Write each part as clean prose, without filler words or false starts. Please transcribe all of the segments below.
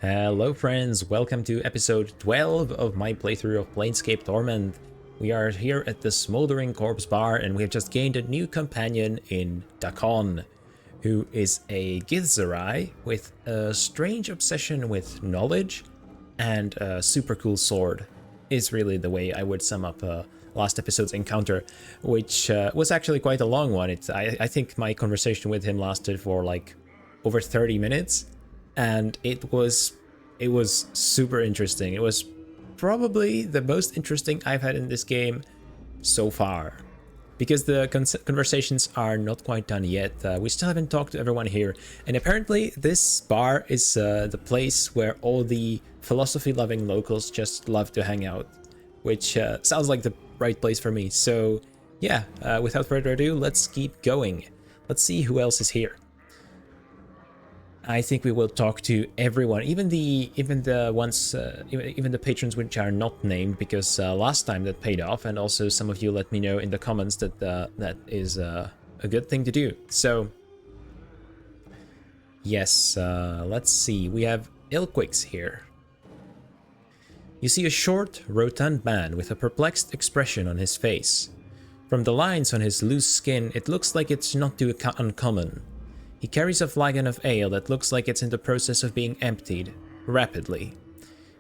Hello friends, welcome to episode 12 of my playthrough of Planescape Torment. We are here at the Smoldering Corpse Bar and we have just gained a new companion in Dakon, who is a Githzerai with a strange obsession with knowledge and a super cool sword, is really the way I would sum up last episode's encounter, which was actually quite a long one. I think my conversation with him lasted for like over 30 minutes. And it was super interesting. It was probably the most interesting I've had in this game so far, because the conversations are not quite done yet. We still haven't talked to everyone here, and apparently this bar is the place where all the philosophy-loving locals just love to hang out, which sounds like the right place for me. So yeah, without further ado, let's keep going. Let's see who else is here. I think we will talk to everyone, even the patrons which are not named, because last time that paid off, and also some of you let me know in the comments that that is a good thing to do. So yes, let's see. We have Ilquix here. You see a short, rotund man with a perplexed expression on his face. From the lines on his loose skin, it looks like it's not too uncommon. He carries a flagon of ale that looks like it's in the process of being emptied, rapidly.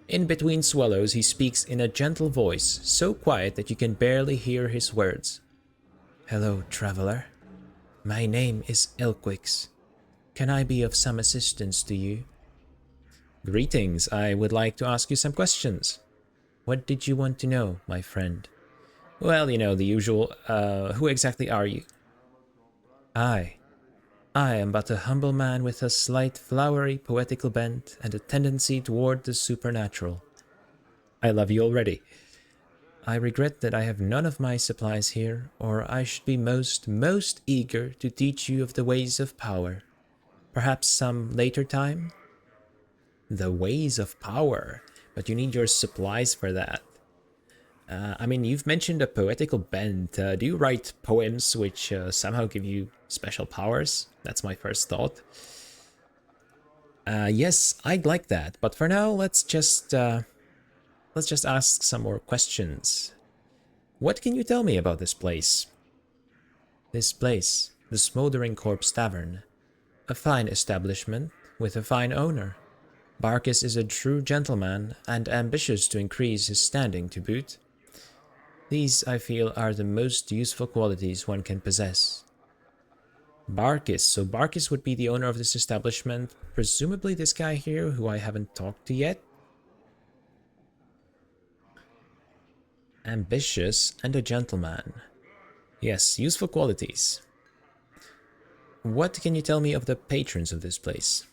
In between swallows, he speaks in a gentle voice, so quiet that you can barely hear his words. "Hello, traveler. My name is Ilquix. Can I be of some assistance to you?" "Greetings. I would like to ask you some questions." "What did you want to know, my friend?" "Well, you know, the usual. Who exactly are you?" I am but a humble man with a slight flowery poetical bent and a tendency toward the supernatural." "I love you already." "I regret that I have none of my supplies here, or I should be most eager to teach you of the ways of power. Perhaps some later time?" "The ways of power? But you need your supplies for that." I mean, you've mentioned a poetical bent. Do you write poems which somehow give you special powers? That's my first thought. Yes, I'd like that. But for now, let's just ask some more questions. What can you tell me about this place? This place, the Smoldering Corpse Tavern. A fine establishment with a fine owner. Barkis is a true gentleman and ambitious to increase his standing to boot. These, I feel, are the most useful qualities one can possess. Barkis. So Barkis would be the owner of this establishment. Presumably this guy here, who I haven't talked to yet. Ambitious and a gentleman. Yes, useful qualities. What can you tell me of the patrons of this place?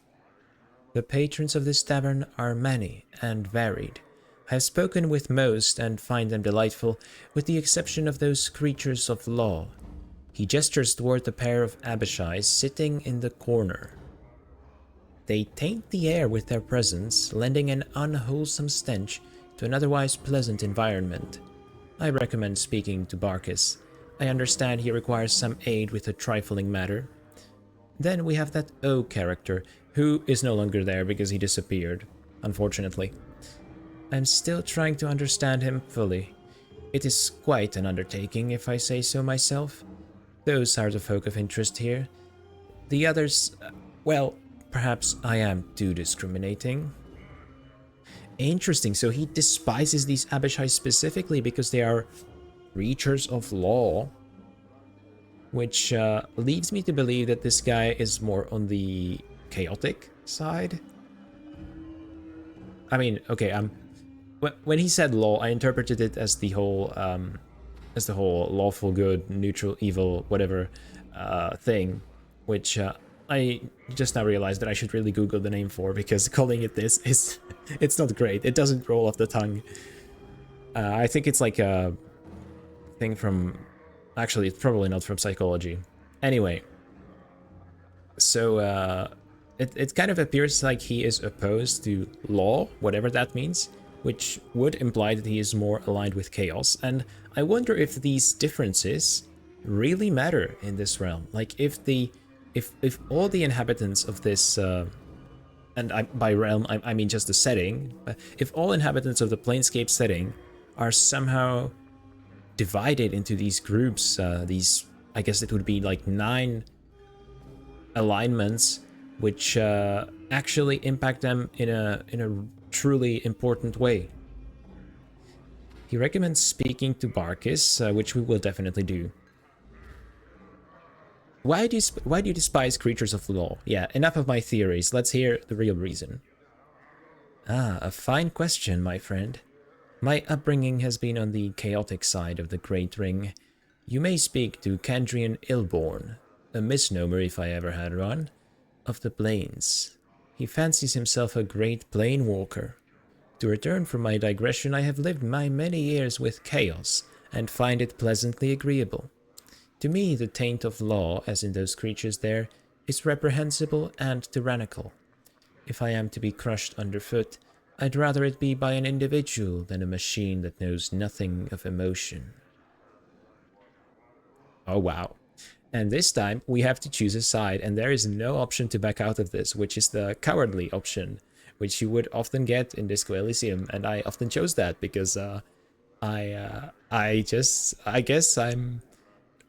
The patrons of this tavern are many and varied. I have spoken with most and find them delightful, with the exception of those creatures of law. He gestures toward the pair of Abishais sitting in the corner. They taint the air with their presence, lending an unwholesome stench to an otherwise pleasant environment. I recommend speaking to Barkis. I understand he requires some aid with a trifling matter. Then we have that O character, who is no longer there because he disappeared, unfortunately. I'm still trying to understand him fully. It is quite an undertaking, if I say so myself. Those are the folk of interest here. The others, well, perhaps I am too discriminating. Interesting, so he despises these Abishai specifically because they are creatures of law, which leads me to believe that this guy is more on the chaotic side. I mean, okay, when he said law, I interpreted it as the whole lawful good, neutral evil, whatever thing, which I just now realized that I should really Google the name for, because calling it this is it's not great. It doesn't roll off the tongue. I think it's like a thing from, actually, it's probably not from psychology. Anyway, so it kind of appears like he is opposed to law, whatever that means, which would imply that he is more aligned with chaos. And I wonder if these differences really matter in this realm. Like if all the inhabitants of this and by realm I mean just the setting, if all inhabitants of the Planescape setting are somehow divided into these groups, these, I guess it would be like 9 alignments, which actually impact them in a truly important way. He recommends speaking to Barkis, which we will definitely do. Why do you despise creatures of the law? Yeah, enough of my theories. Let's hear the real reason. Ah, a fine question, my friend. My upbringing has been on the chaotic side of the Great Ring. You may speak to Candrian Illborn, a misnomer if I ever had one, of the Plains. He fancies himself a great plane walker. To return from my digression, I have lived my many years with chaos, and find it pleasantly agreeable. To me, the taint of law, as in those creatures there, is reprehensible and tyrannical. If I am to be crushed underfoot, I'd rather it be by an individual than a machine that knows nothing of emotion. Oh wow. And this time, we have to choose a side, and there is no option to back out of this, which is the cowardly option, which you would often get in Disco Elysium, and I often chose that because I guess I'm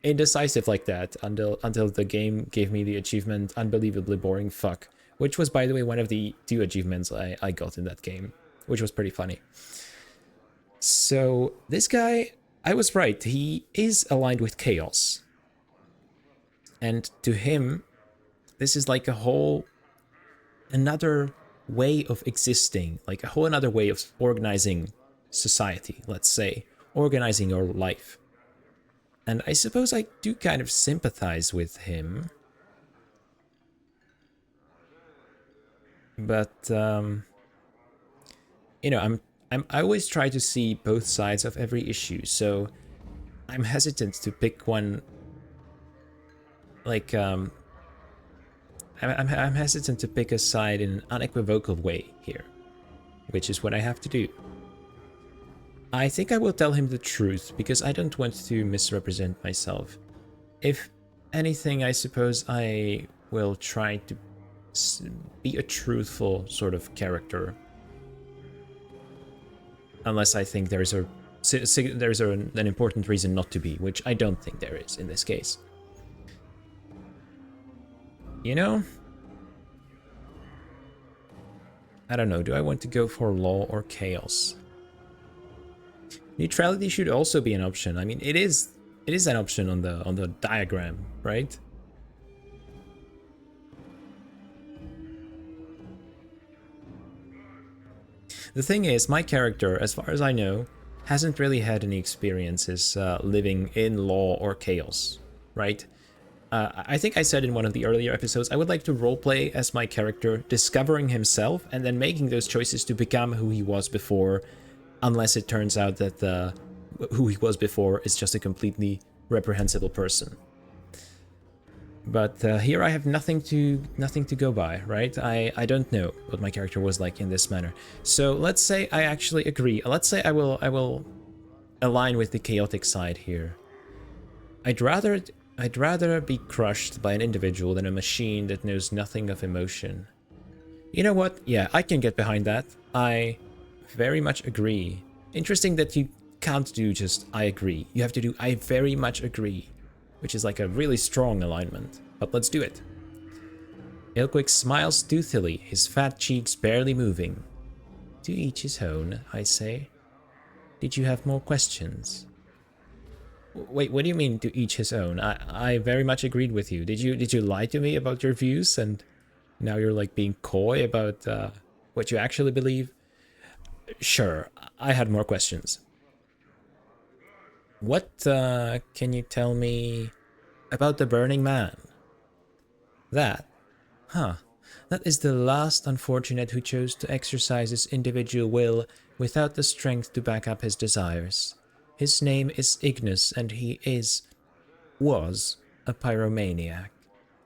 indecisive like that until the game gave me the achievement Unbelievably Boring Fuck, which was, by the way, one of the 2 achievements I got in that game, which was pretty funny. So this guy, I was right, he is aligned with chaos. And to him, this is like a whole another way of existing, like a whole another way of organizing society, let's say, organizing your life. And I suppose I do kind of sympathize with him. But, you know, I always try to see both sides of every issue, so I'm hesitant to pick one, like, I'm hesitant to pick a side in an unequivocal way here, which is what I have to do. I think I will tell him the truth, because I don't want to misrepresent myself. If anything, I suppose I will try to be a truthful sort of character. Unless I think there's an important reason not to be, which I don't think there is in this case. You know? I don't know, do I want to go for law or chaos? Neutrality should also be an option. I mean, it is an option on the diagram, right? The thing is, my character, as far as I know, hasn't really had any experiences living in law or chaos, right? I think I said in one of the earlier episodes, I would like to roleplay as my character, discovering himself and then making those choices to become who he was before, unless it turns out that who he was before is just a completely reprehensible person. But here I have nothing to go by, right? I don't know what my character was like in this manner. So let's say I actually agree. Let's say I will align with the chaotic side here. I'd rather be crushed by an individual than a machine that knows nothing of emotion. You know what? Yeah, I can get behind that. I very much agree. Interesting that you can't do just I agree. You have to do I very much agree, which is like a really strong alignment. But let's do it. Ilquix smiles toothily, his fat cheeks barely moving. To each his own, I say. Did you have more questions? Wait, what do you mean to each his own? I very much agreed with you. Did you lie to me about your views and now you're like being coy about what you actually believe? Sure, I had more questions. What can you tell me about the Burning Man? That? Huh. That is the last unfortunate who chose to exercise his individual will without the strength to back up his desires. His name is Ignis, and he was a pyromaniac.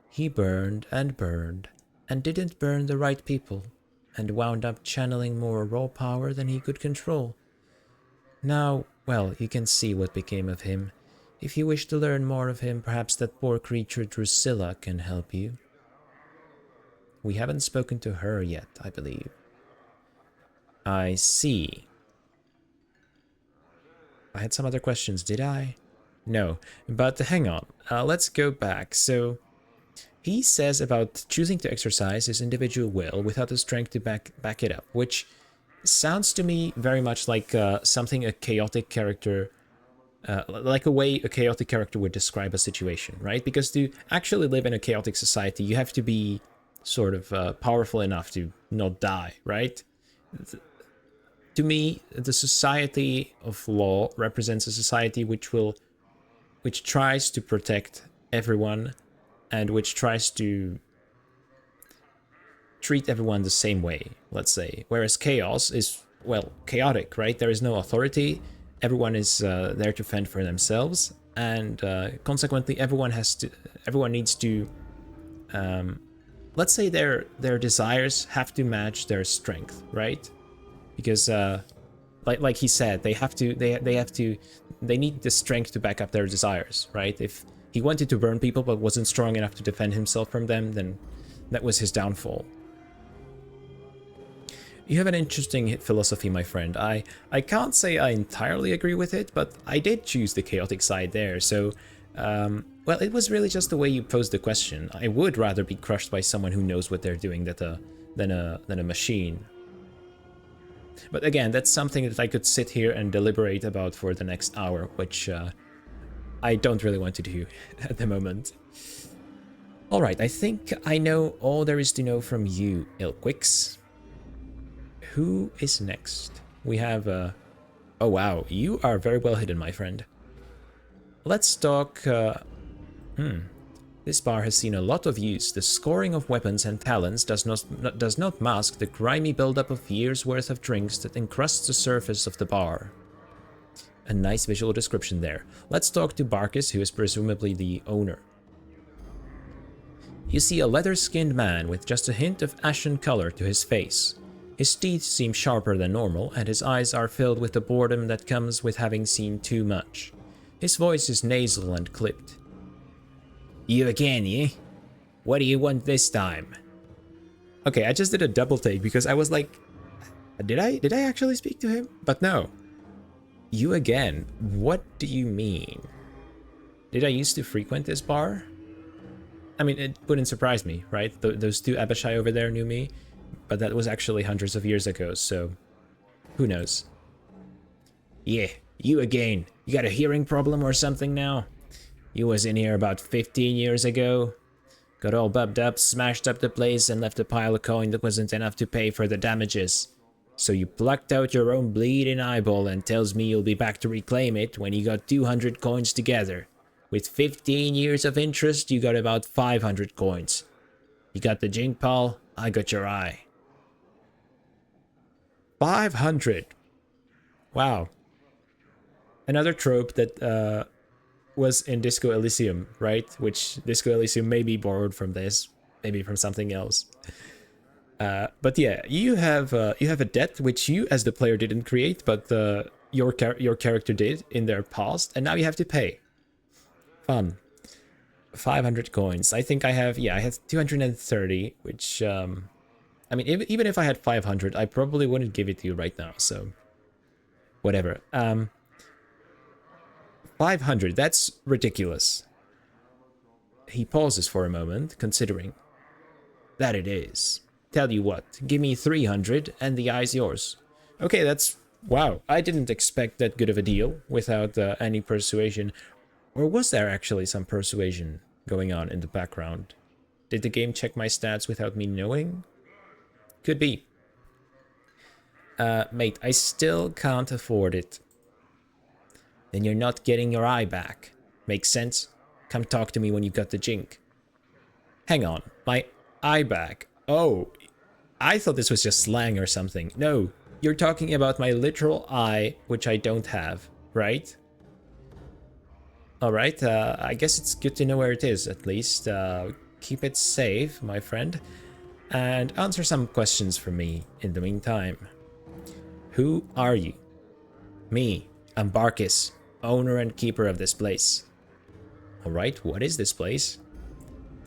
He burned, and didn't burn the right people, and wound up channeling more raw power than he could control. Now, well, you can see what became of him. If you wish to learn more of him, perhaps that poor creature Drusilla can help you. We haven't spoken to her yet, I believe. I see. I had some other questions, did I? No, but hang on. Let's go back. So, he says about choosing to exercise his individual will without the strength to back it up, which sounds to me very much like something a chaotic character, like a way a chaotic character would describe a situation, right? Because to actually live in a chaotic society, you have to be sort of powerful enough to not die, right? To me, the society of law represents a society which tries to protect everyone and which tries to treat everyone the same way, let's say. Whereas chaos is, well, chaotic, right? There is no authority. Everyone is there to fend for themselves, and consequently, everyone needs to, let's say their desires have to match their strength, right? Because, like he said, they need the strength to back up their desires, right? If he wanted to burn people but wasn't strong enough to defend himself from them, then that was his downfall. You have an interesting philosophy, my friend. I can't say I entirely agree with it, but I did choose the chaotic side there, so, well, it was really just the way you posed the question. I would rather be crushed by someone who knows what they're doing than a machine. But again, that's something that I could sit here and deliberate about for the next hour, which I don't really want to do at the moment. Alright, I think I know all there is to know from you, Ilquix. Who is next? We have, oh wow, you are very well hidden, my friend. Let's talk, This bar has seen a lot of use. The scoring of weapons and talents does not mask the grimy buildup of years' worth of drinks that encrusts the surface of the bar. A nice visual description there. Let's talk to Barkis, who is presumably the owner. You see a leather-skinned man with just a hint of ashen color to his face. His teeth seem sharper than normal, and his eyes are filled with the boredom that comes with having seen too much. His voice is nasal and clipped. You again, eh? What do you want this time? Okay, I just did a double take because I was like, did I actually speak to him? But no. You again? What do you mean? Did I used to frequent this bar? I mean, it wouldn't surprise me, right? Those two Abishai over there knew me, but that was actually hundreds of years ago, so who knows? Yeah, you again. You got a hearing problem or something now? You was in here about 15 years ago. Got all bubbed up, smashed up the place, and left a pile of coin that wasn't enough to pay for the damages. So you plucked out your own bleeding eyeball and tells me you'll be back to reclaim it when you got 200 coins together. With 15 years of interest, you got about 500 coins. You got the jink, pal? I got your eye. 500. Wow. Another trope that was in Disco Elysium, right? Which Disco Elysium may be borrowed from this, maybe from something else. But yeah, you have a debt which you as the player didn't create, but your character did in their past, and now you have to pay. Fun. 500 coins. I think I have 230, which I mean, even if I had 500, I probably wouldn't give it to you right now, so whatever. 500, that's ridiculous. He pauses for a moment, considering. That it is. Tell you what, give me 300 and the eye's yours. Okay, that's... wow, I didn't expect that good of a deal without any persuasion. Or was there actually some persuasion going on in the background? Did the game check my stats without me knowing? Could be. Mate, I still can't afford it. Then you're not getting your eye back. Makes sense? Come talk to me when you got the jink. Hang on, my eye back? Oh, I thought this was just slang or something. No, you're talking about my literal eye, which I don't have, right? Alright, I guess it's good to know where it is, at least. Keep it safe, my friend. And answer some questions for me in the meantime. Who are you? Me, I'm Barkis, owner and keeper of this place. Alright, what is this place?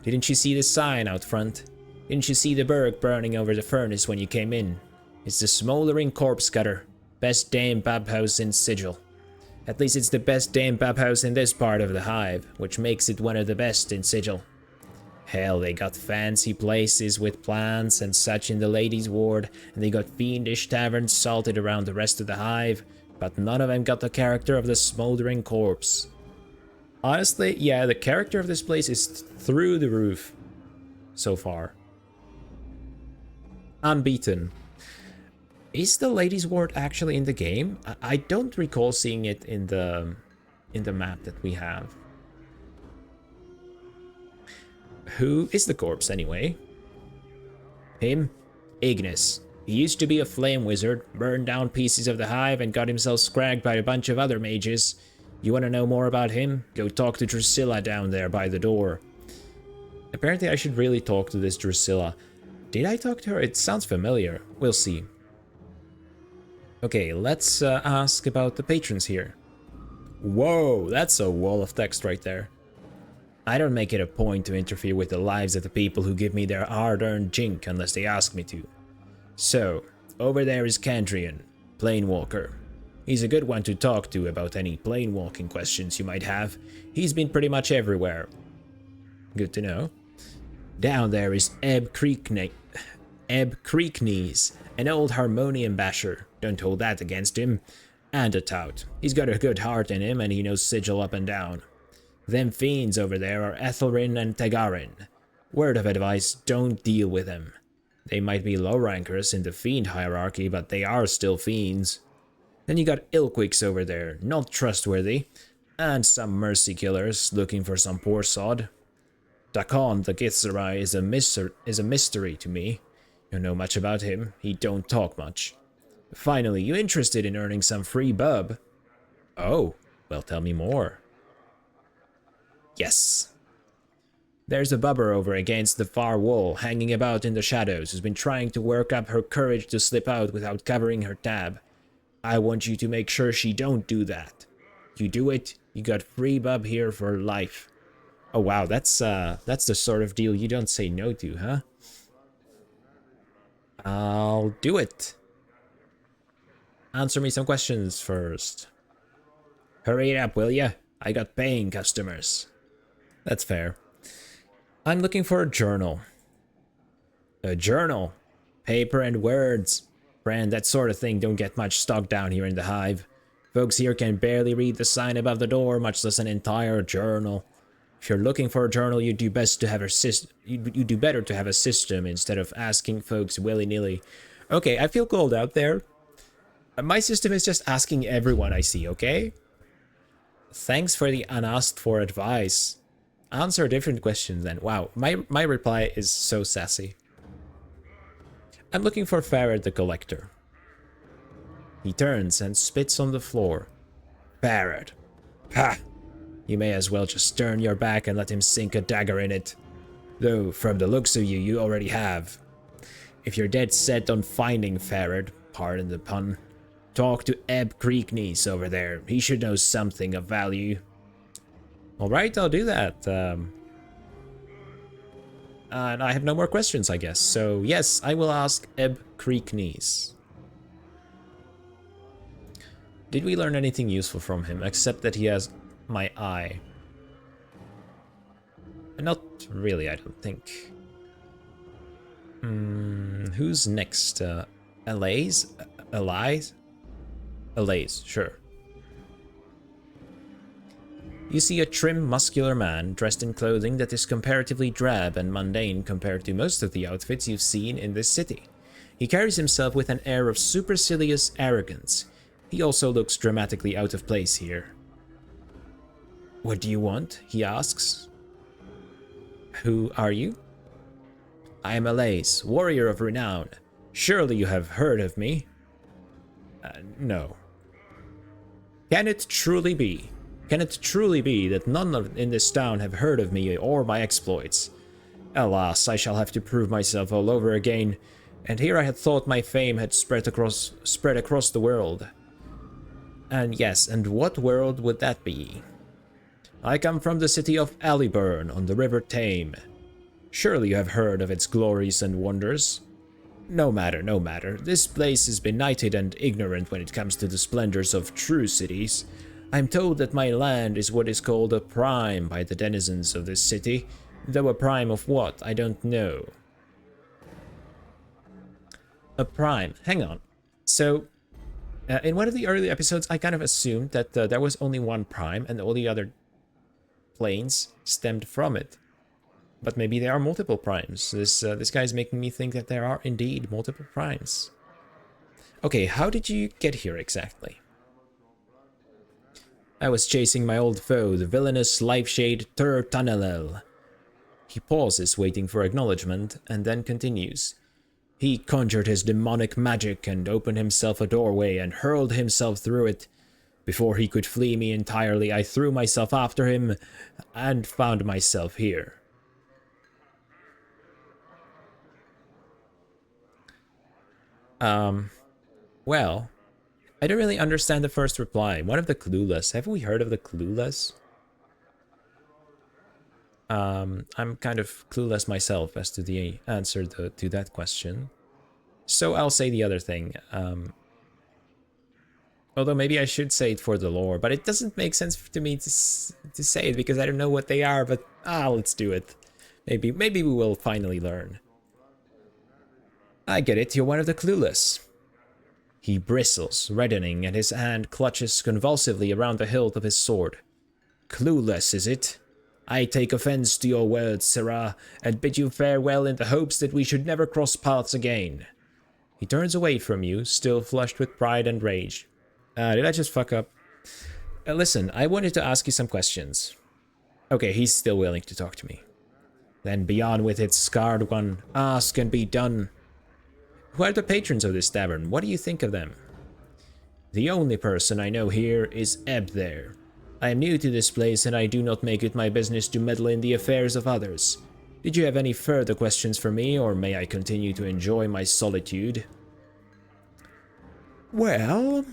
Didn't you see the sign out front? Didn't you see the berg burning over the furnace when you came in? It's the smoldering corpse cutter. Best damn bab house in Sigil. At least it's the best damn bab house in this part of the hive, which makes it one of the best in Sigil. Hell, they got fancy places with plants and such in the ladies' ward, and they got fiendish taverns salted around the rest of the hive, but none of them got the character of the smoldering corpse. Honestly, yeah, the character of this place is through the roof so far. Unbeaten. Is the ladies' ward actually in the game? I don't recall seeing it in the map that we have. Who is the corpse anyway? Him? Ignis. He used to be a flame wizard, burned down pieces of the hive and got himself scragged by a bunch of other mages. You want to know more about him? Go talk to Drusilla down there by the door. Apparently I should really talk to this Drusilla. Did I talk to her? It sounds familiar. We'll see. Okay, let's ask about the patrons here. Whoa, that's a wall of text right there. I don't make it a point to interfere with the lives of the people who give me their hard-earned jink unless they ask me to. So, over there is Candrian, Planewalker. He's a good one to talk to about any planewalking questions you might have. He's been pretty much everywhere. Good to know. Down there is Ebb Creekneys, an old harmonium basher. Don't hold that against him. And a tout. He's got a good heart in him and he knows Sigil up and down. Them fiends over there are Ethelrin and Tagarin. Word of advice, don't deal with them. They might be low rankers in the fiend hierarchy, but they are still fiends. Then you got Ilquix over there, not trustworthy. And some mercy killers looking for some poor sod. Dakon the Githzerai is a mystery to me. You know much about him, he don't talk much. Finally, you interested in earning some free bub? Oh, well tell me more. Yes. There's a bubber over against the far wall, hanging about in the shadows, who's been trying to work up her courage to slip out without covering her tab. I want you to make sure she don't do that. You do it, you got free bub here for life. Oh wow, that's the sort of deal you don't say no to, huh? I'll do it. Answer me some questions first. Hurry it up, will ya? I got paying customers. That's fair. I'm looking for a journal. A journal? Paper and words. Friend, that sort of thing don't get much stock down here in the hive. Folks here can barely read the sign above the door, much less an entire journal. If you're looking for a journal, you do best to have a you do better to have a system instead of asking folks willy-nilly. Okay, I feel cold out there. My system is just asking everyone I see, okay? Thanks for the unasked for advice. Answer different questions then. Wow, my reply is so sassy. I'm looking for Farad the Collector. He turns and spits on the floor. Farad. Ha! You may as well just turn your back and let him sink a dagger in it. Though, from the looks of you, you already have. If you're dead set on finding Farad, pardon the pun, talk to Ebb Creekneys over there. He should know something of value. Alright, I'll do that. And I have no more questions, I guess. So, yes, I will ask Ebb Creekneys. Did we learn anything useful from him, except that he has my eye? Not really, I don't think. Who's next? Alais? Alais? Alais, sure. You see a trim, muscular man dressed in clothing that is comparatively drab and mundane compared to most of the outfits you've seen in this city. He carries himself with an air of supercilious arrogance. He also looks dramatically out of place here. What do you want? He asks. Who are you? I am Alais, warrior of renown. Surely you have heard of me? No. Can it truly be? Can it truly be that none in this town have heard of me or my exploits? Alas, I shall have to prove myself all over again, and here I had thought my fame had spread across the world. And yes, and what world would that be? I come from the city of Aliburn on the River Tame. Surely you have heard of its glories and wonders. No matter, no matter. This place is benighted and ignorant when it comes to the splendors of true cities. I'm told that my land is what is called a prime by the denizens of this city, though a prime of what, I don't know. A prime. Hang on. So, in one of the early episodes, I kind of assumed that there was only one prime and all the other planes stemmed from it. But maybe there are multiple primes. This guy is making me think that there are indeed multiple primes. Okay, how did you get here exactly? I was chasing my old foe, the villainous Lifeshade Tur-Tanelel. He pauses, waiting for acknowledgement, and then continues. He conjured his demonic magic and opened himself a doorway and hurled himself through it. Before he could flee me entirely, I threw myself after him and found myself here. Well, I don't really understand the first reply. One of the Clueless. Have we heard of the Clueless? I'm kind of clueless myself as to the answer to that question. So I'll say the other thing. Although maybe I should say it for the lore, but it doesn't make sense to me to say it because I don't know what they are, but let's do it. Maybe we will finally learn. I get it, you're one of the Clueless. He bristles, reddening, and his hand clutches convulsively around the hilt of his sword. Clueless, is it? I take offense to your words, sirrah, and bid you farewell in the hopes that we should never cross paths again. He turns away from you, still flushed with pride and rage. Did I just fuck up? Listen, I wanted to ask you some questions. Okay, he's still willing to talk to me. Then be on with it, scarred one. Ask and be done. Who are the patrons of this tavern? What do you think of them? The only person I know here is Ebb there. I am new to this place and I do not make it my business to meddle in the affairs of others. Did you have any further questions for me, or may I continue to enjoy my solitude? Well,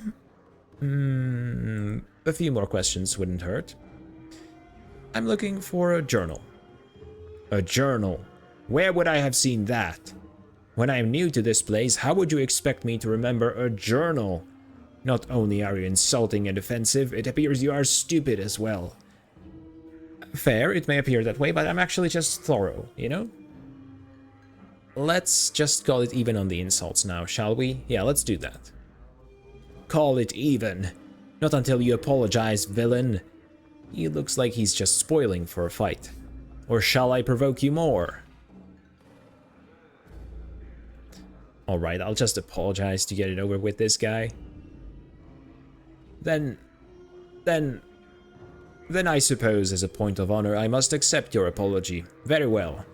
a few more questions wouldn't hurt. I'm looking for a journal. A journal? Where would I have seen that? When I am new to this place, how would you expect me to remember a journal? Not only are you insulting and offensive, it appears you are stupid as well. Fair, it may appear that way, but I'm actually just thorough, you know? Let's just call it even on the insults now, shall we? Yeah, let's do that. Call it even. Not until you apologize, villain. He looks like he's just spoiling for a fight. Or shall I provoke you more? Alright, I'll just apologize to get it over with this guy. Then I suppose, as a point of honor, I must accept your apology. Very well.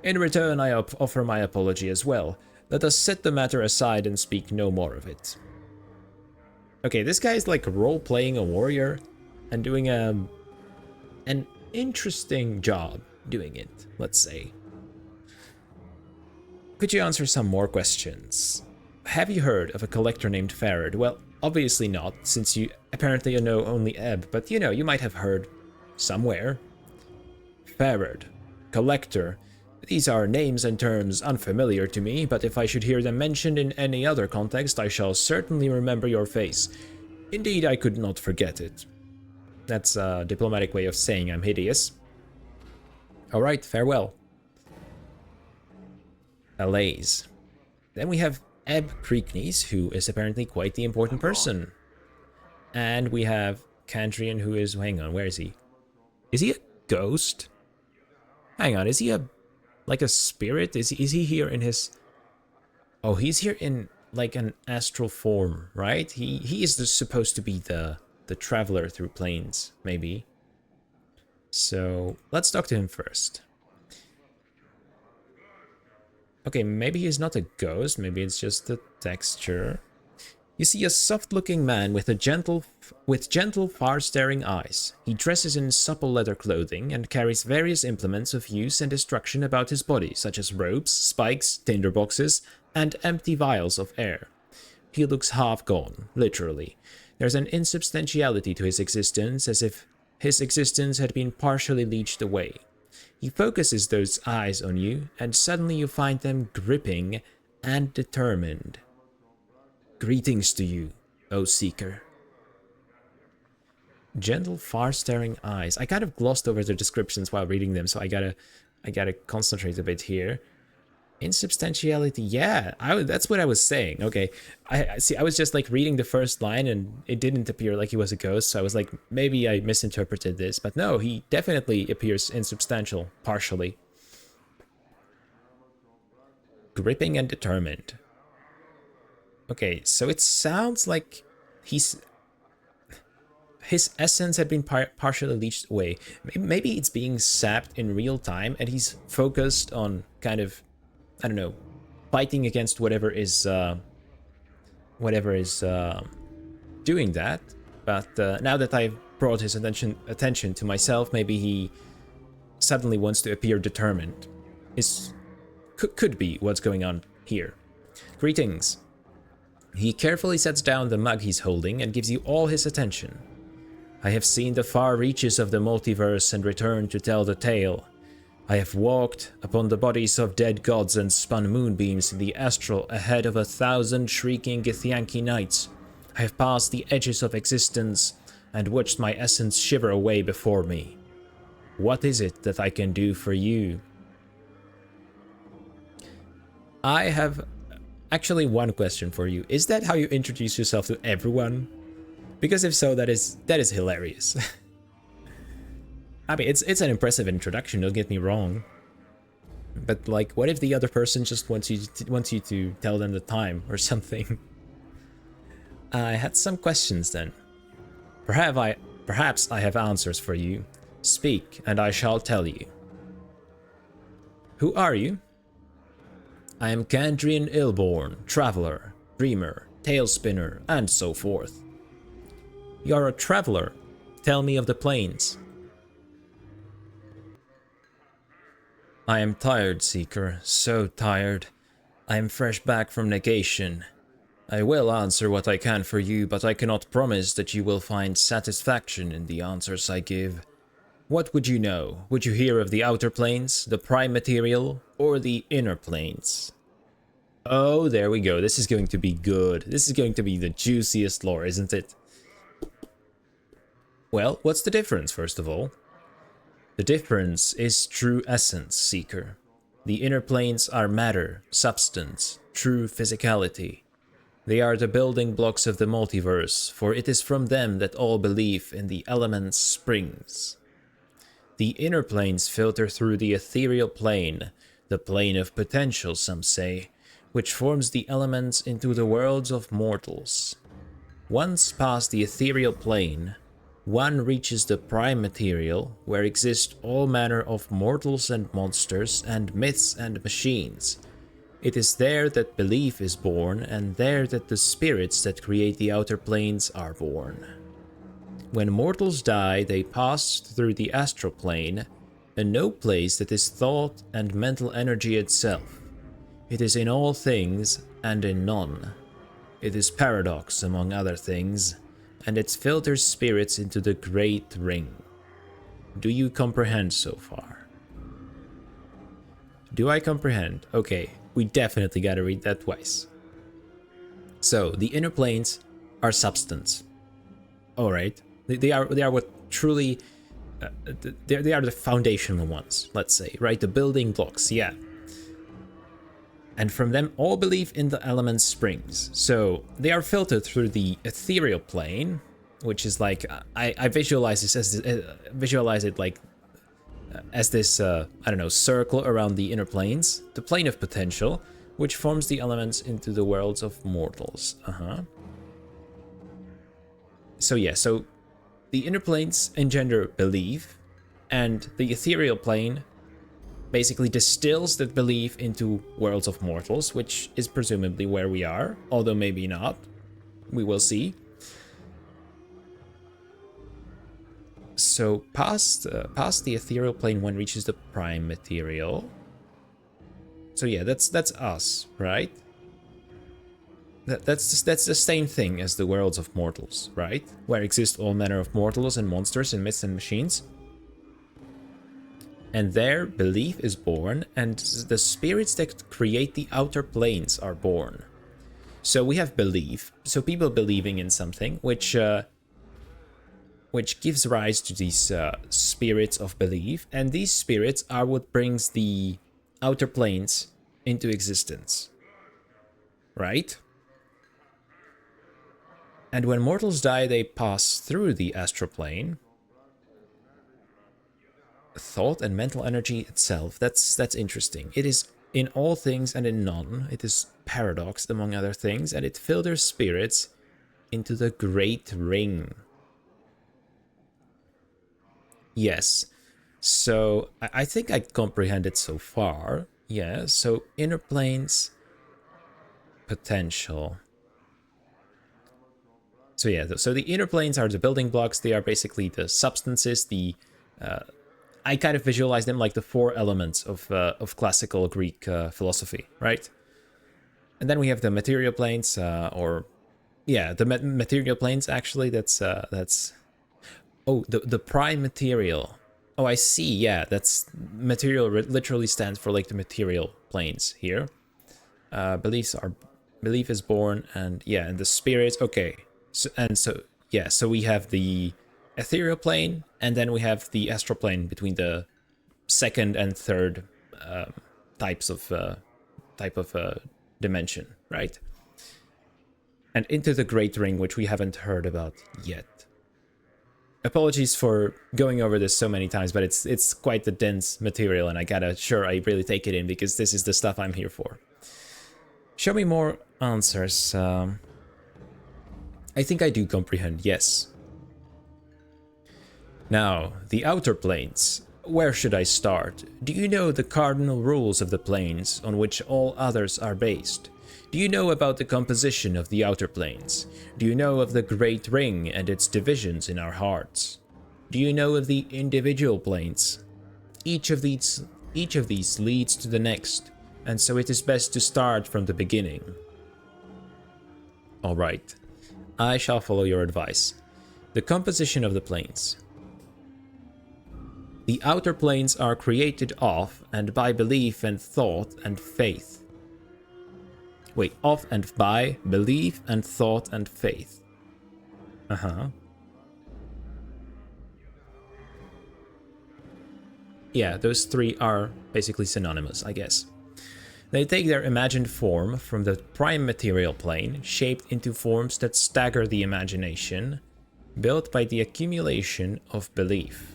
In return, I offer my apology as well. Let us set the matter aside and speak no more of it. Okay, this guy is like role-playing a warrior and doing an interesting job doing it, let's say. Could you answer some more questions? Have you heard of a collector named Farad? Well, obviously not, since you apparently know only Ebb, but you know, you might have heard somewhere. Farad, collector. These are names and terms unfamiliar to me, but if I should hear them mentioned in any other context, I shall certainly remember your face. Indeed, I could not forget it. That's a diplomatic way of saying I'm hideous. Alright, farewell. Alais. Then we have Ebb Creekneys, who is apparently quite the important person. And we have Candrian, who is... hang on, where is he? Is he a ghost? Hang on, is he like a spirit? Is he here in his... oh, he's here in like an astral form, right? He is supposed to be the traveler through planes, maybe. So let's talk to him first. Okay, maybe he's not a ghost, maybe it's just the texture. You see a soft-looking man with gentle, far-staring eyes. He dresses in supple leather clothing and carries various implements of use and destruction about his body, such as ropes, spikes, tinderboxes, and empty vials of air. He looks half gone, literally. There's an insubstantiality to his existence, as if his existence had been partially leached away. He focuses those eyes on you, and suddenly you find them gripping and determined. Greetings to you, O Seeker. Gentle, far-staring eyes. I kind of glossed over the descriptions while reading them, so I gotta concentrate a bit here. Insubstantiality, yeah, that's what I was saying. Okay, I see. I was just like reading the first line, and it didn't appear like he was a ghost. So I was like, maybe I misinterpreted this, but no, he definitely appears insubstantial, partially. Gripping and determined. Okay, so it sounds like his essence had been partially leached away. Maybe it's being sapped in real time, and he's focused on kind of, I don't know, fighting against whatever is doing that. But now that I've brought his attention to myself, maybe he suddenly wants to appear determined. Could be what's going on here. Greetings. He carefully sets down the mug he's holding and gives you all his attention. I have seen the far reaches of the multiverse and returned to tell the tale. I have walked upon the bodies of dead gods and spun moonbeams in the astral ahead of 1,000 shrieking Githyanki nights. I have passed the edges of existence and watched my essence shiver away before me. What is it that I can do for you? I have actually one question for you. Is that how you introduce yourself to everyone? Because if so, that is hilarious. I mean, it's an impressive introduction, don't get me wrong. But like, what if the other person just wants you to tell them the time or something? I had some questions then. Perhaps I have answers for you. Speak, and I shall tell you. Who are you? I am Candrian Illborn, traveler, dreamer, tale spinner, and so forth. You are a traveler. Tell me of the plains. I am tired, Seeker, so tired. I am fresh back from negation. I will answer what I can for you, but I cannot promise that you will find satisfaction in the answers I give. What would you know? Would you hear of the outer planes, the prime material, or the inner planes? Oh, there we go. This is going to be good. This is going to be the juiciest lore, isn't it? Well, what's the difference, first of all? The difference is true essence, Seeker. The inner planes are matter, substance, true physicality. They are the building blocks of the multiverse, for it is from them that all belief in the elements springs. The inner planes filter through the ethereal plane, the plane of potential, some say, which forms the elements into the worlds of mortals. Once past the ethereal plane, one reaches the prime material, where exist all manner of mortals and monsters and myths and machines. It is there that belief is born, and there that the spirits that create the outer planes are born. When mortals die, they pass through the astral plane, a no place that is thought and mental energy itself. It is in all things and in none. It is paradox, among other things, and it filters spirits into the Great Ring. Do you comprehend so far? Do I comprehend? Okay, we definitely gotta read that twice. So, the inner planes are substance. Alright, they are what truly... they are the foundational ones, let's say, right? The building blocks, yeah. And from them, all belief in the elements springs. So they are filtered through the ethereal plane, which is like, I visualize this as visualize it like as this I don't know, circle around the inner planes, the plane of potential, which forms the elements into the worlds of mortals. So yeah, so the inner planes engender belief, and the ethereal plane basically distills that belief into worlds of mortals, which is presumably where we are, although maybe not. We will see. So past the ethereal plane, one reaches the prime material. So yeah, that's us, right? That's the same thing as the worlds of mortals, right? Where exist all manner of mortals and monsters and myths and machines. And there, belief is born, and the spirits that create the outer planes are born. So we have belief, so people believing in something, which gives rise to these spirits of belief, and these spirits are what brings the outer planes into existence, right? And when mortals die, they pass through the astral plane. Thought and mental energy itself, that's interesting. It is in all things and in none. It is paradoxed among other things, and it filters spirits into the great ring. Yes, so I think I comprehend it so far. Yeah, so inner planes, potential. So yeah, so the inner planes are the building blocks. They are basically the substances, I kind of visualize them like the four elements of classical Greek philosophy, right? And then we have the material planes, the material planes. Actually, that's oh, the prime material. Oh, I see. Yeah, that's material. Literally stands for like the material planes here. Belief is born, and yeah, and the spirits. Okay, so we have the ethereal plane, and then we have the astral plane between the second and third type of dimension, right? And into the Great Ring, which we haven't heard about yet. Apologies for going over this so many times, but it's quite the dense material, and I really take it in because this is the stuff I'm here for. Show me more answers. I think I do comprehend, yes. Now, the outer planes. Where should I start? Do you know the cardinal rules of the planes on which all others are based? Do you know about the composition of the outer planes? Do you know of the Great Ring and its divisions in our hearts? Do you know of the individual planes? Each of these leads to the next, and so it is best to start from the beginning. Alright, I shall follow your advice. The composition of the planes. The outer planes are created of and by belief and thought and faith. Wait, of and by belief and thought and faith. Yeah, those three are basically synonymous, I guess. They take their imagined form from the prime material plane, shaped into forms that stagger the imagination, built by the accumulation of belief.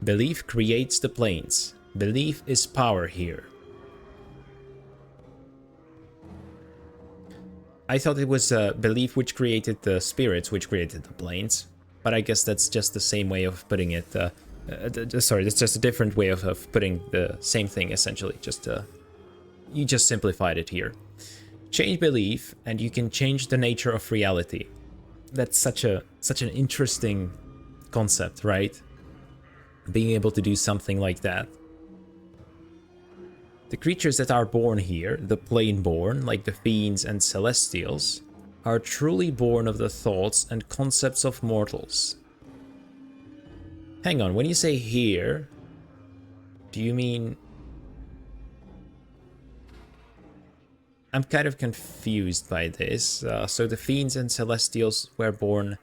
Belief creates the planes. Belief is power here. I thought it was belief which created the spirits, which created the planes, but I guess that's just the same way of putting it. Sorry, that's just a different way of putting the same thing, essentially. You just simplified it here. Change belief, and you can change the nature of reality. That's such an interesting concept, right? Being able to do something like that. The creatures that are born here, the plane-born, like the fiends and celestials, are truly born of the thoughts and concepts of mortals. Hang on, when you say here, do you mean... I'm kind of confused by this. So the fiends and celestials were born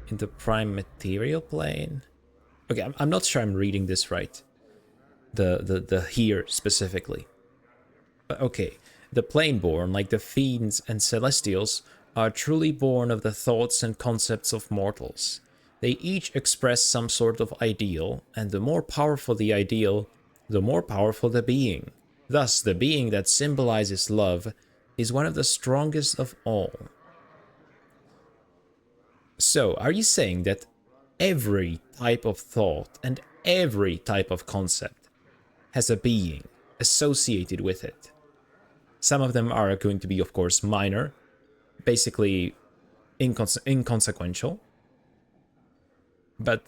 in the prime material plane? Okay, I'm not sure I'm reading this right. The here specifically. But okay, the plane-born, like the fiends and celestials, are truly born of the thoughts and concepts of mortals. They each express some sort of ideal, and the more powerful the ideal, the more powerful the being. Thus, the being that symbolizes love is one of the strongest of all. So, are you saying that every type of thought and every type of concept has a being associated with it? Some of them are going to be, of course, minor, basically inconsequential. But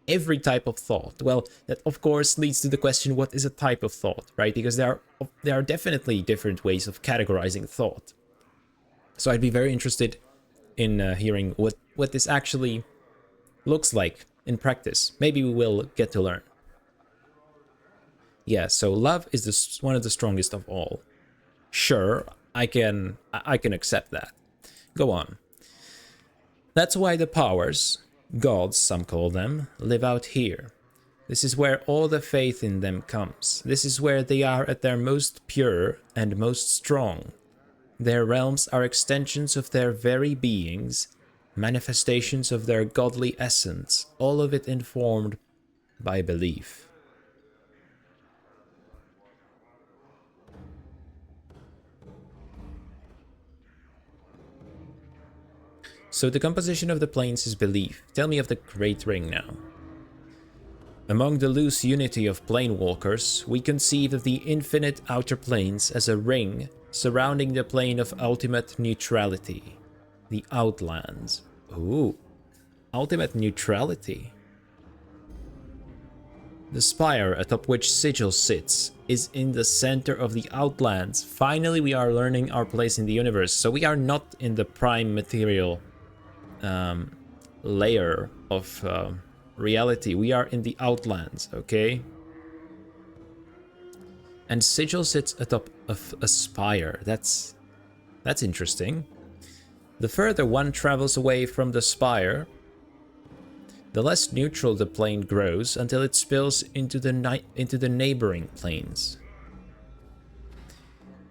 every type of thought, well, that of course leads to the question, what is a type of thought, right? Because there are definitely different ways of categorizing thought. So I'd be very interested in hearing what this actually looks like in practice. Maybe we will get to learn. Yeah, so love is one of the strongest of all. Sure, I can accept that. Go on. That's why the powers, gods some call them, live out here. This is where all the faith in them comes. This is where they are at their most pure and most strong. Their realms are extensions of their very beings, manifestations of their godly essence, all of it informed by belief. So the composition of the planes is belief. Tell me of the Great Ring now. Among the loose unity of planewalkers, we conceive of the infinite outer planes as a ring surrounding the plane of ultimate neutrality, the Outlands. Ooh, ultimate neutrality. The spire atop which Sigil sits is in the center of the Outlands. Finally, we are learning our place in the universe, so we are not in the prime material layer of reality. We are in the Outlands, okay? And Sigil sits atop of a spire. That's interesting. The further one travels away from the spire, the less neutral the plane grows until it spills into the neighboring planes.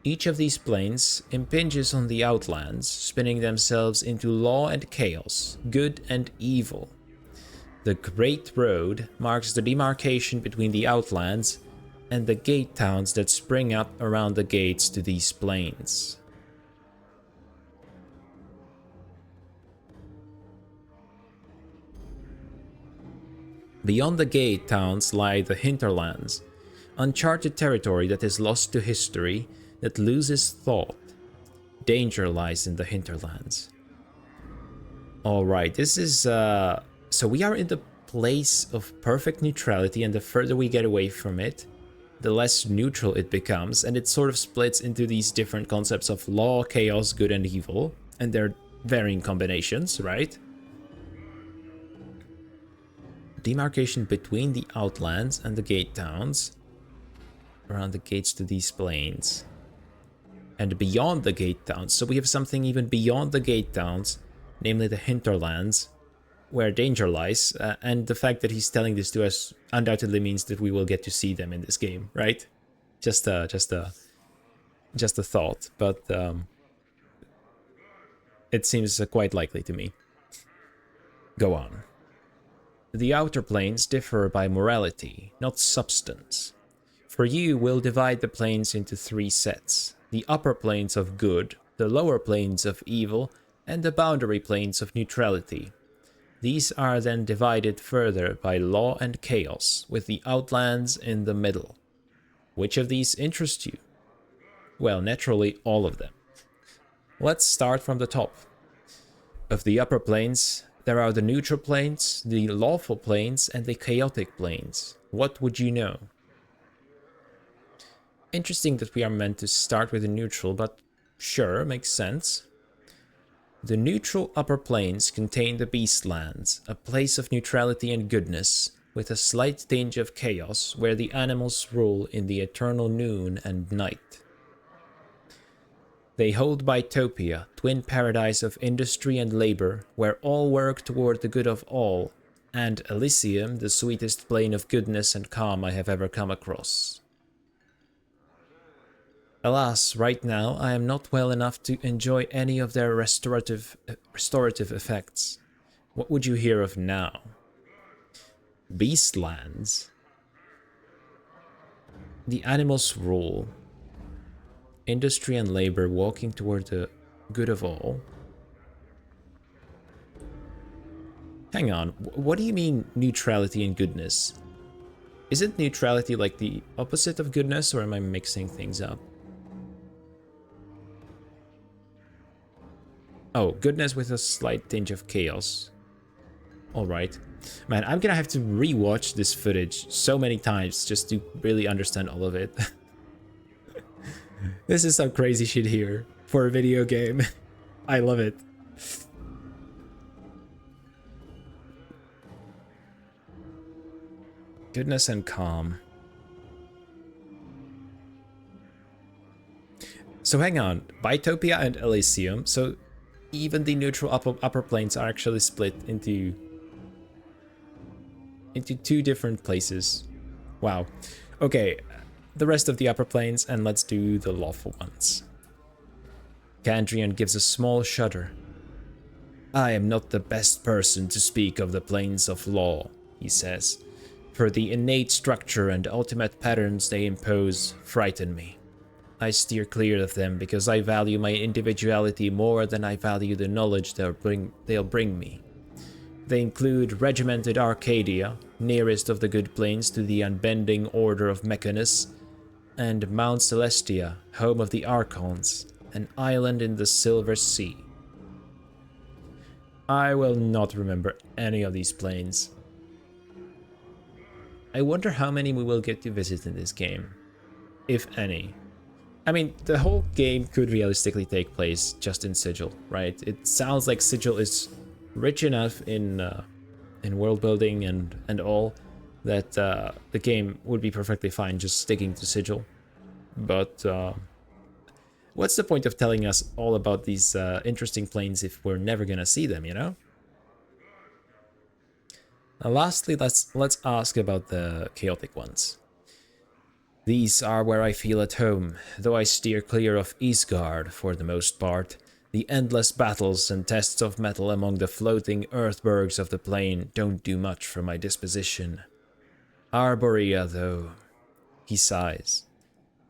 Each of these planes impinges on the Outlands, spinning themselves into law and chaos, good and evil. The Great Road marks the demarcation between the Outlands and the gate towns that spring up around the gates to these planes. Beyond the gate towns lie the hinterlands, uncharted territory that is lost to history, that loses thought. Danger lies in the hinterlands. Alright, this is so we are in the place of perfect neutrality, and the further we get away from it, the less neutral it becomes, and it sort of splits into these different concepts of law, chaos, good and evil, and their varying combinations, right? Demarcation between the Outlands and the gate towns, around the gates to these planes, and beyond the gate towns. So we have something even beyond the gate towns, namely the hinterlands, where danger lies, and the fact that he's telling this to us undoubtedly means that we will get to see them in this game, right? Just a thought, but it seems quite likely to me. Go on. The outer planes differ by morality, not substance. For you, we'll divide the planes into 3 sets: the upper planes of good, the lower planes of evil, and the boundary planes of neutrality. These are then divided further by law and chaos, with the Outlands in the middle. Which of these interest you? Well, naturally, all of them. Let's start from the top. Of the upper planes, there are the neutral planes, the lawful planes, and the chaotic planes. What would you know? Interesting that we are meant to start with the neutral, but sure, makes sense. The neutral upper planes contain the Beastlands, a place of neutrality and goodness, with a slight tinge of chaos, where the animals rule in the eternal noon and night. They hold Bytopia, twin paradise of industry and labor, where all work toward the good of all, and Elysium, the sweetest plane of goodness and calm I have ever come across. Alas, right now I am not well enough to enjoy any of their restorative effects. What would you hear of now? Beastlands. The animals rule. Industry and labor walking toward the good of all. Hang on, what do you mean neutrality and goodness? Isn't neutrality like the opposite of goodness, or am I mixing things up? Oh, goodness with a slight tinge of chaos. Alright. Man, I'm gonna have to rewatch this footage so many times just to really understand all of it. This is some crazy shit here for a video game. I love it. Goodness and calm. So hang on, Bitopia and Elysium, so even the neutral upper planes are actually split into two different places. Wow. Okay, the rest of the upper planes, and let's do the lawful ones. Candrian gives a small shudder. I am not the best person to speak of the planes of law, he says, for the innate structure and ultimate patterns they impose frighten me. I steer clear of them because I value my individuality more than I value the knowledge they'll bring me. They include regimented Arcadia, nearest of the good planes to the unbending order of Mechanus, and Mount Celestia, home of the Archons, an island in the Silver Sea. I will not remember any of these planes. I wonder how many we will get to visit in this game, if any. I mean, the whole game could realistically take place just in Sigil, right? It sounds like Sigil is rich enough in world building and all that the game would be perfectly fine just sticking to Sigil. But what's the point of telling us all about these interesting planes if we're never gonna see them, you know? Now, lastly, let's ask about the chaotic ones. These are where I feel at home, though I steer clear of Eastgard for the most part. The endless battles and tests of metal among the floating earthbergs of the plain don't do much for my disposition. Arborea, though, he sighs.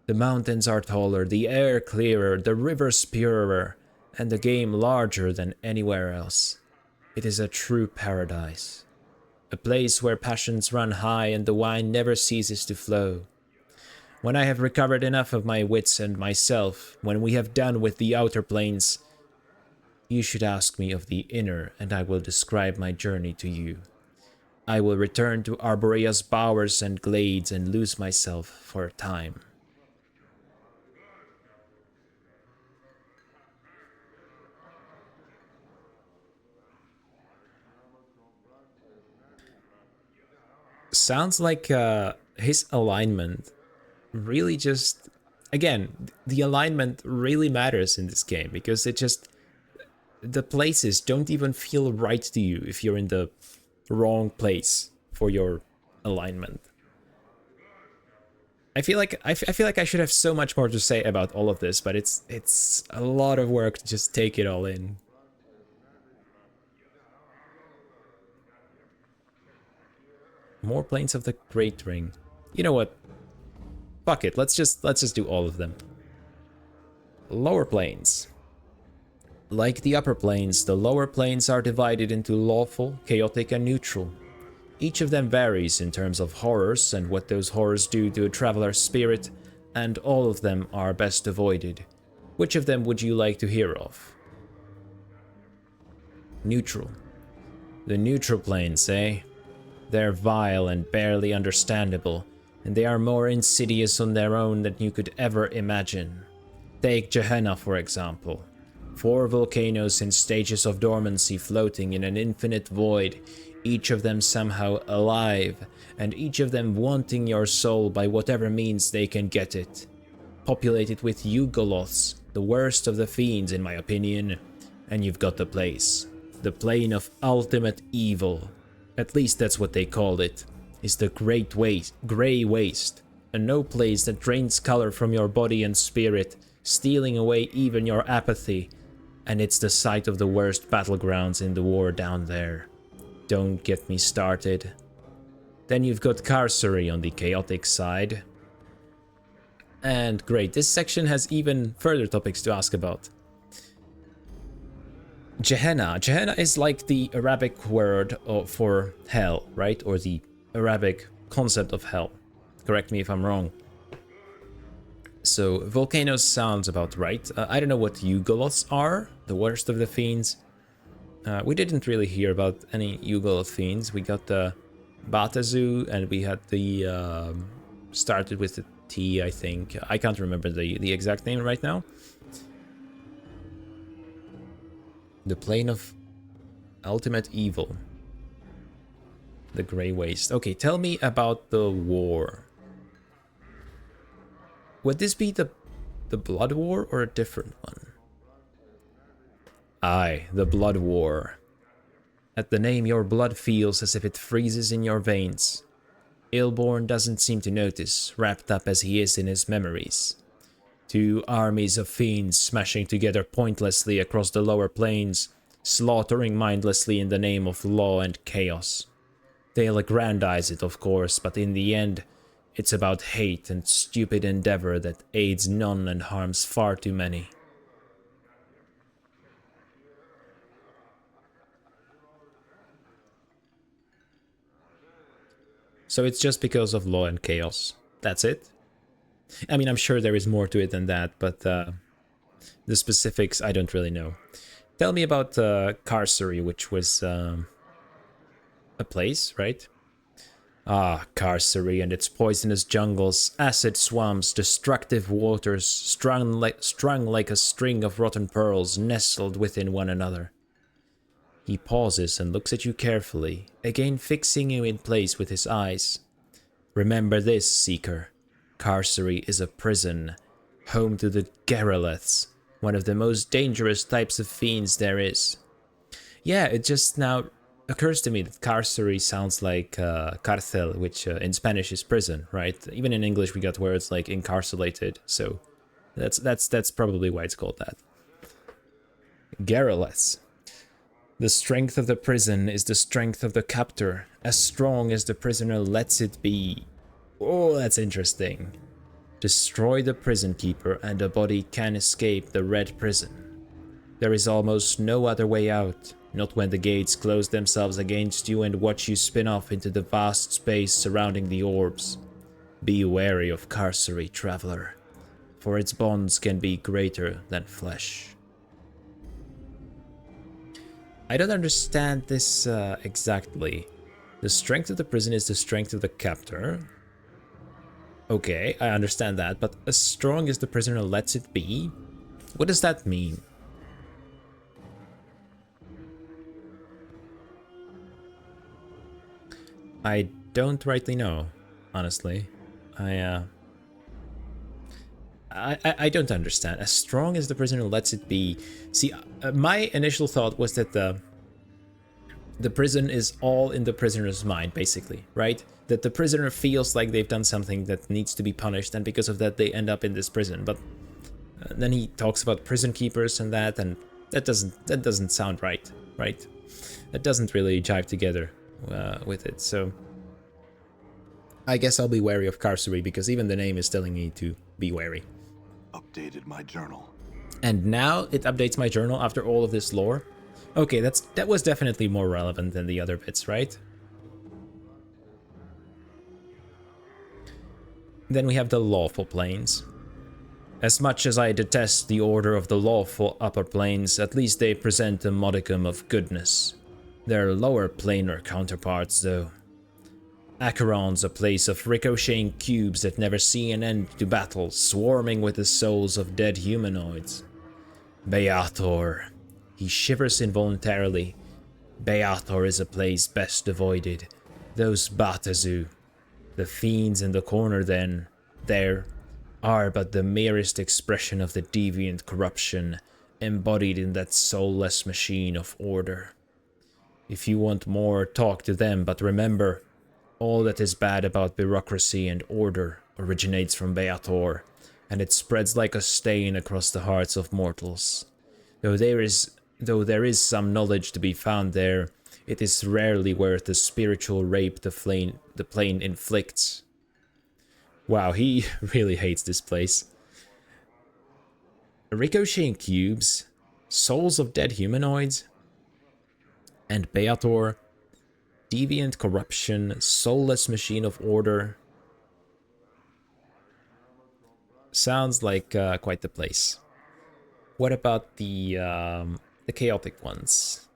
The mountains are taller, the air clearer, the rivers purer, and the game larger than anywhere else. It is a true paradise. A place where passions run high and the wine never ceases to flow. When I have recovered enough of my wits and myself, when we have done with the outer planes, you should ask me of the inner, and I will describe my journey to you. I will return to Arborea's bowers and glades and lose myself for a time. Sounds like his alignment really just... Again, the alignment really matters in this game, because it just... The places don't even feel right to you if you're in the wrong place for your alignment. I feel like I should have so much more to say about all of this, but it's a lot of work to just take it all in. More planes of the Great Ring. You know what? Fuck it. Let's just do all of them. Lower planes. Like the upper planes, the lower planes are divided into lawful, chaotic, and neutral. Each of them varies in terms of horrors and what those horrors do to a traveler's spirit, and all of them are best avoided. Which of them would you like to hear of? Neutral. The neutral planes, eh? They're vile and barely understandable, and they are more insidious on their own than you could ever imagine. Take Gehenna, for example. 4 volcanoes in stages of dormancy floating in an infinite void, each of them somehow alive, and each of them wanting your soul by whatever means they can get it. Populated with Yugoloths, the worst of the fiends in my opinion, and you've got the place. The plane of ultimate evil. At least that's what they called it. Is the Grey Waste. A no place that drains color from your body and spirit, stealing away even your apathy. And it's the site of the worst battlegrounds in the war down there. Don't get me started. Then you've got Carcery on the chaotic side. And great, this section has even further topics to ask about. Gehenna. Gehenna is like the Arabic word for hell, right? Or the Arabic concept of hell. Correct me if I'm wrong. So, volcanoes sounds about right. I don't know what Yugoloths are, the worst of the fiends. We didn't really hear about any Yugoloth fiends. We got the Batazu, and we had the... started with the T, I think. I can't remember the exact name right now. The plane of ultimate evil. The Grey Waste. Okay, tell me about the war. Would this be the The Blood War or a different one? Aye, the Blood War. At the name, your blood feels as if it freezes in your veins. Ilborn doesn't seem to notice, wrapped up as he is in his memories. Two armies of fiends smashing together pointlessly across the lower plains, slaughtering mindlessly in the name of law and chaos. They'll aggrandize it, of course, but in the end, it's about hate and stupid endeavor that aids none and harms far too many. So it's just because of law and chaos. That's it? I mean, I'm sure there is more to it than that, but the specifics I don't really know. Tell me about Carcery, which was a place, right? Ah, Carcery and its poisonous jungles, acid swamps, destructive waters, strung like a string of rotten pearls nestled within one another. He pauses and looks at you carefully, again fixing you in place with his eyes. Remember this, Seeker. Carcery is a prison, home to the Garreleths, one of the most dangerous types of fiends there is. Yeah, it just now occurs to me that Carcery sounds like cárcel, which in Spanish is prison, right? Even in English we got words like incarcerated, so that's probably why it's called that. Garreleths. The strength of the prison is the strength of the captor, as strong as the prisoner lets it be. Oh, that's interesting. Destroy the prison keeper and the body can escape the red prison. There is almost no other way out, not when the gates close themselves against you and watch you spin off into the vast space surrounding the orbs. Be wary of Carcery, traveler, for its bonds can be greater than flesh. I don't understand this exactly. The strength of the prison is the strength of the captor. Okay, I understand that, but as strong as the prisoner lets it be? What does that mean? I don't rightly know, honestly. I don't understand. As strong as the prisoner lets it be. See, my initial thought was that the prison is all in the prisoner's mind, basically, right? That the prisoner feels like they've done something that needs to be punished, and because of that they end up in this prison. But then he talks about prison keepers and that doesn't sound right, right? That doesn't really jive together with it. So I guess I'll be wary of Carcery, because even the name is telling me to be wary. Updated my journal. And now it updates my journal after all of this lore. Okay, that was definitely more relevant than the other bits, right? Then we have the lawful planes. As much as I detest the order of the lawful upper planes, at least they present a modicum of goodness. Their lower planar counterparts, though. Acheron's a place of ricocheting cubes that never see an end to battle, swarming with the souls of dead humanoids. Beator. He shivers involuntarily. Beator is a place best avoided. Those Batazu, the fiends in the corner there, are but the merest expression of the deviant corruption embodied in that soulless machine of order. If you want more, talk to them, but remember, all that is bad about bureaucracy and order originates from Beator, and it spreads like a stain across the hearts of mortals. Though there is some knowledge to be found there, it is rarely worth the spiritual rape the plane inflicts. Wow, he really hates this place. Ricocheting cubes, souls of dead humanoids, and Beator, deviant corruption, soulless machine of order. Sounds like quite the place. What about the chaotic ones?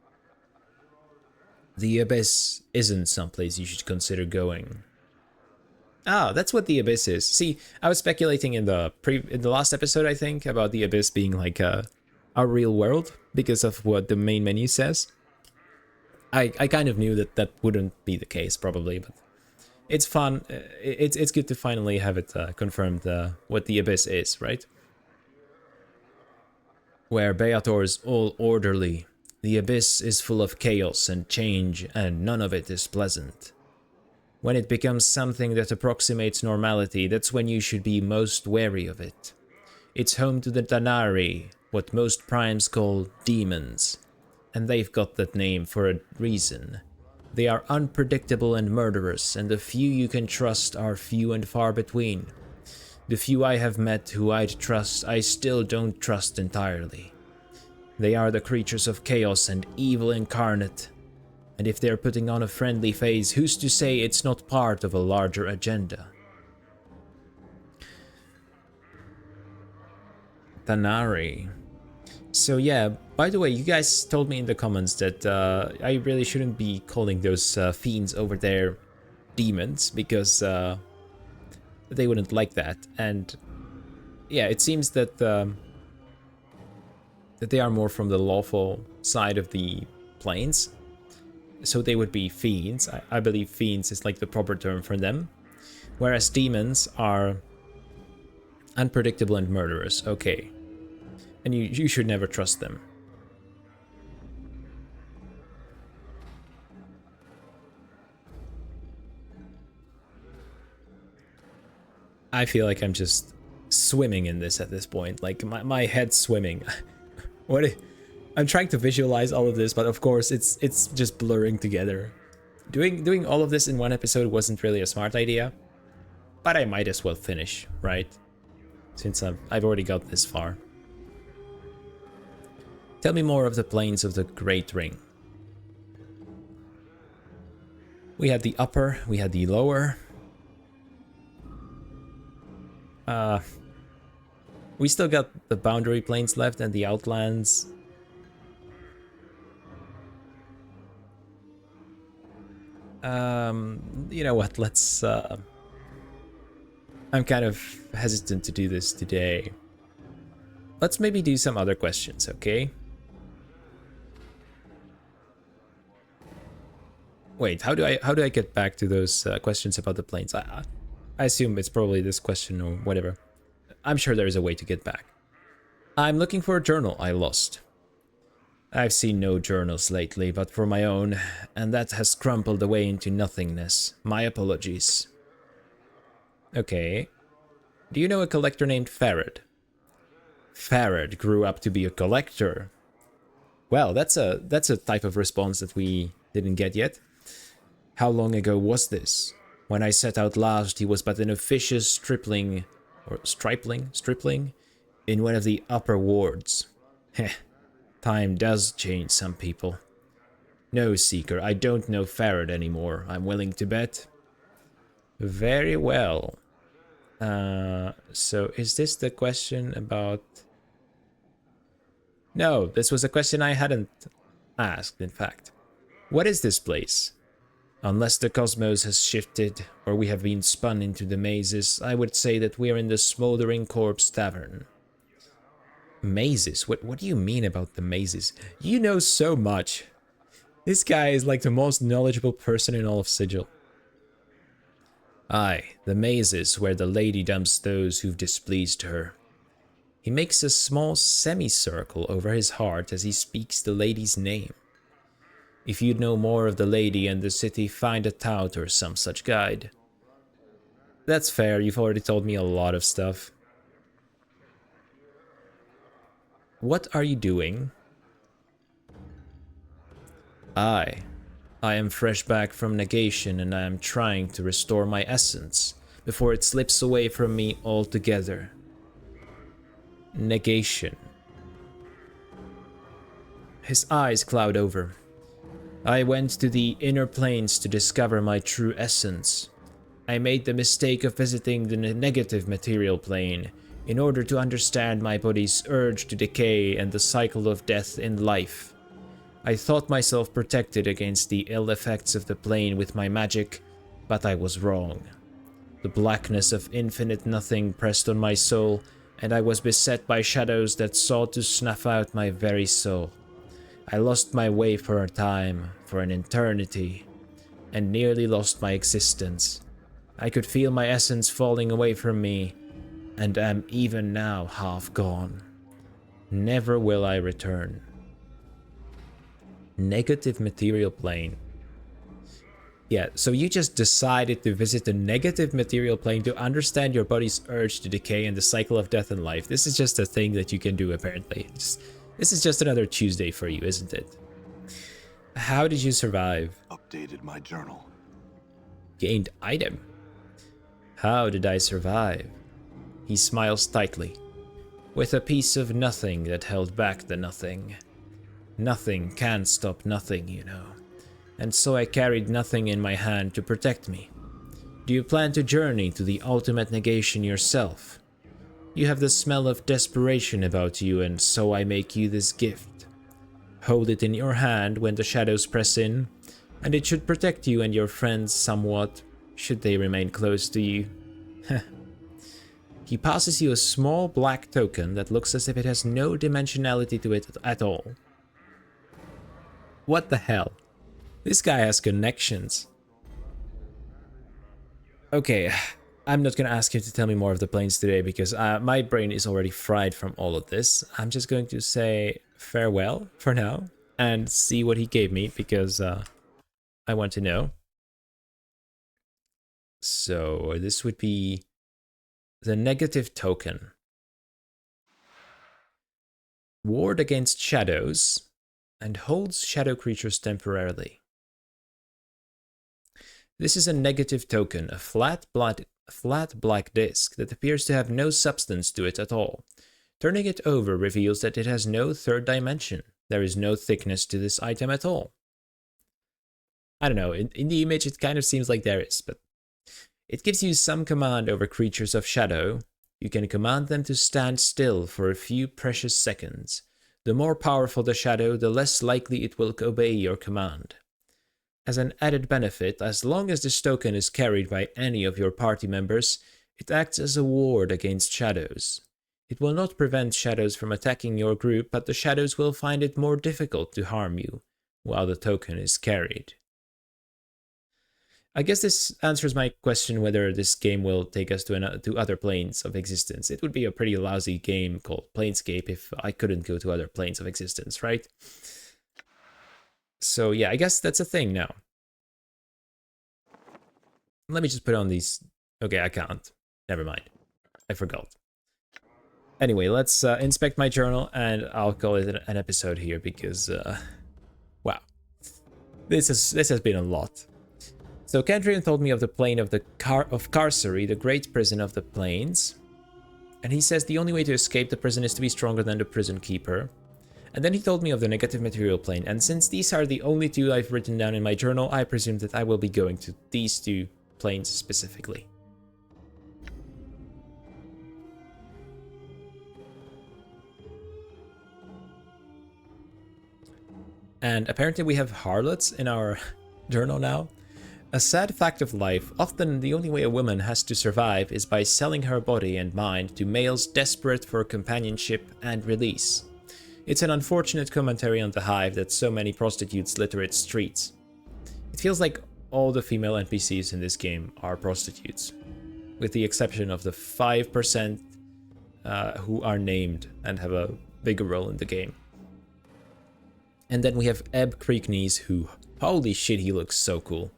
The Abyss isn't someplace you should consider going. Ah, that's what the Abyss is. See, I was speculating in the last episode, I think, about the Abyss being like a real world because of what the main menu says. I kind of knew that wouldn't be the case, probably, but it's fun. It's good to finally have it confirmed what the Abyss is, right? Where Beator is all orderly, the abyss is full of chaos and change, and none of it is pleasant. When it becomes something that approximates normality, that's when you should be most wary of it. It's home to the Danari, what most primes call demons, and they've got that name for a reason. They are unpredictable and murderous, and the few you can trust are few and far between. The few I have met who I'd trust, I still don't trust entirely. They are the creatures of chaos and evil incarnate, and if they're putting on a friendly face, who's to say it's not part of a larger agenda? Tanari. So yeah, by the way, you guys told me in the comments that I really shouldn't be calling those fiends over there demons, because they wouldn't like that. And yeah, it seems that that they are more from the lawful side of the planes, so they would be fiends. I believe fiends is like the proper term for them, whereas demons are unpredictable and murderous. Okay, and you should never trust them. I feel like I'm just swimming in this at this point. Like my head's swimming. I'm trying to visualize all of this, but of course it's just blurring together. Doing all of this in one episode wasn't really a smart idea, but I might as well finish, right? Since I've already got this far. Tell me more of the planes of the Great Ring. We had the upper, we had the lower. We still got the boundary planes left and the outlands. You know what, let's I'm kind of hesitant to do this today. Let's maybe do some other questions, okay? Wait, how do I get back to those questions about the planes? I assume it's probably this question or whatever. I'm sure there is a way to get back. I'm looking for a journal I lost. I've seen no journals lately, but for my own, and that has crumpled away into nothingness. My apologies. Okay. Do you know a collector named Farad? Farad grew up to be a collector. Well, that's a type of response that we didn't get yet. How long ago was this? When I set out last, he was but an officious stripling in one of the upper wards. Heh, time does change some people. No, Seeker, I don't know Farad anymore, I'm willing to bet. Very well. So is this the question about... No, this was a question I hadn't asked, in fact. What is this place? Unless the cosmos has shifted, or we have been spun into the mazes, I would say that we are in the Smoldering Corpse Tavern. Mazes? What do you mean about the mazes? You know so much. This guy is like the most knowledgeable person in all of Sigil. Aye, the mazes where the lady dumps those who've displeased her. He makes a small semicircle over his heart as he speaks the lady's name. If you'd know more of the lady and the city, find a tout or some such guide. That's fair, you've already told me a lot of stuff. What are you doing? I am fresh back from negation and I am trying to restore my essence before it slips away from me altogether. Negation. His eyes cloud over. I went to the inner planes to discover my true essence. I made the mistake of visiting the negative material plane in order to understand my body's urge to decay and the cycle of death in life. I thought myself protected against the ill effects of the plane with my magic, but I was wrong. The blackness of infinite nothing pressed on my soul, and I was beset by shadows that sought to snuff out my very soul. I lost my way for a time, for an eternity, and nearly lost my existence. I could feel my essence falling away from me, and am even now half gone. Never will I return. Negative material plane. Yeah, so you just decided to visit the negative material plane to understand your body's urge to decay and the cycle of death and life. This is just a thing that you can do, apparently. This is just another Tuesday for you, isn't it? How did you survive? Updated my journal. Gained item. How did I survive? He smiles tightly. With a piece of nothing that held back the nothing. Nothing can stop nothing, you know. And so I carried nothing in my hand to protect me. Do you plan to journey to the ultimate negation yourself? You have the smell of desperation about you, and so I make you this gift. Hold it in your hand when the shadows press in, and it should protect you and your friends somewhat, should they remain close to you. He passes you a small black token that looks as if it has no dimensionality to it at all. What the hell? This guy has connections. Okay, I'm not gonna ask him to tell me more of the planes today because my brain is already fried from all of this. I'm just going to say farewell for now and see what he gave me because I want to know. So this would be the negative token. Ward against shadows and holds shadow creatures temporarily. This is a negative token, a flat black disk that appears to have no substance to it at all. Turning it over reveals that it has no third dimension. There is no thickness to this item at all. I don't know, in the image it kind of seems like there is, but it gives you some command over creatures of shadow. You can command them to stand still for a few precious seconds. The more powerful the shadow, the less likely it will obey your command. As an added benefit, as long as this token is carried by any of your party members, it acts as a ward against shadows. It will not prevent shadows from attacking your group, but the shadows will find it more difficult to harm you while the token is carried. I guess this answers my question whether this game will take us to other planes of existence. It would be a pretty lousy game called Planescape if I couldn't go to other planes of existence, right? So yeah, I guess that's a thing now. Let me just put on these. Okay, I can't. Never mind. I forgot. Anyway, let's inspect my journal and I'll call it an episode here because, wow. This has been a lot. So Candrian told me of the plane of Carcery, the great prison of the plains. And he says the only way to escape the prison is to be stronger than the prison keeper. And then he told me of the negative material plane, and since these are the only two I've written down in my journal, I presume that I will be going to these two planes specifically. And apparently we have harlots in our journal now. A sad fact of life, often the only way a woman has to survive is by selling her body and mind to males desperate for companionship and release. It's an unfortunate commentary on the hive that so many prostitutes litter its streets. It feels like all the female NPCs in this game are prostitutes, with the exception of the 5% who are named and have a bigger role in the game. And then we have Ebb Creeknees, who, holy shit, he looks so cool.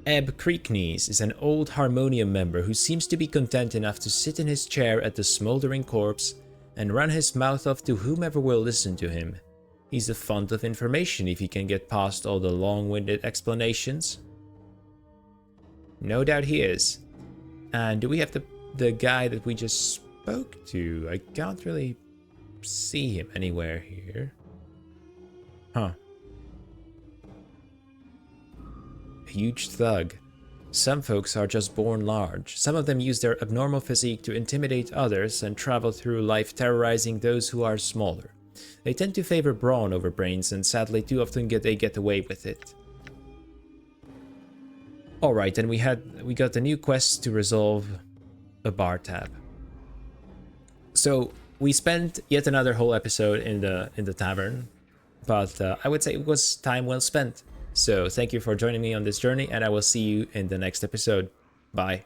Ebb Creeknees is an old Harmonium member who seems to be content enough to sit in his chair at the smoldering corpse and run his mouth off to whomever will listen to him. He's a font of information if he can get past all the long-winded explanations. No doubt he is. And do we have the guy that we just spoke to? I can't really see him anywhere here. Huh. Huge thug. Some folks are just born large. Some of them use their abnormal physique to intimidate others and travel through life terrorizing those who are smaller. They tend to favor brawn over brains, and sadly too often they get away with it. Alright, and we got the new quest to resolve a bar tab. So we spent yet another whole episode in the tavern, but I would say it was time well spent. So thank you for joining me on this journey, and I will see you in the next episode. Bye.